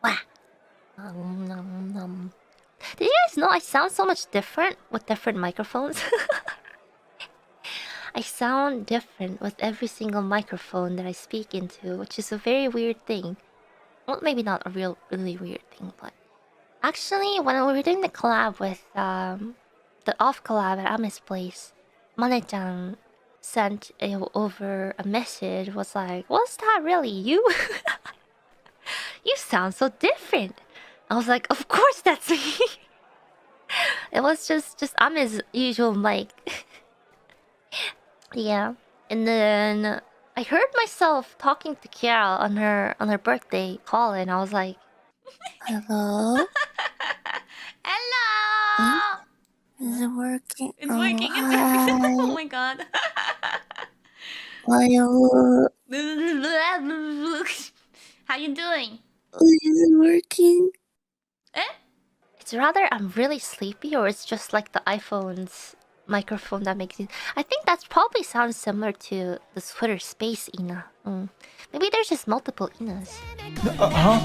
Wow. Did you guys know I sound so much different with different microphones? I sound different with every single microphone that I speak into, which is a very weird thing. Well, maybe not a really weird thing, but actually, when we were doing the collab with the off collab at Ame's place, Mane-chan sent over a message. Was like, "Was that really you? You sound so different." I was like, "Of course, that's me." It was just Ame's usual mic. Yeah, and then I heard myself talking to Kiara on her birthday call, and I was like, "Hello." Hello! Is it working? It's working, it's working. Oh my god. Why you? How you doing? Is it working? Eh? It's rather I'm really sleepy, or it's just like the iPhone's microphone that makes it. I think that's probably sounds similar to the Twitter space Ina. Maybe there's just multiple Inas. Huh?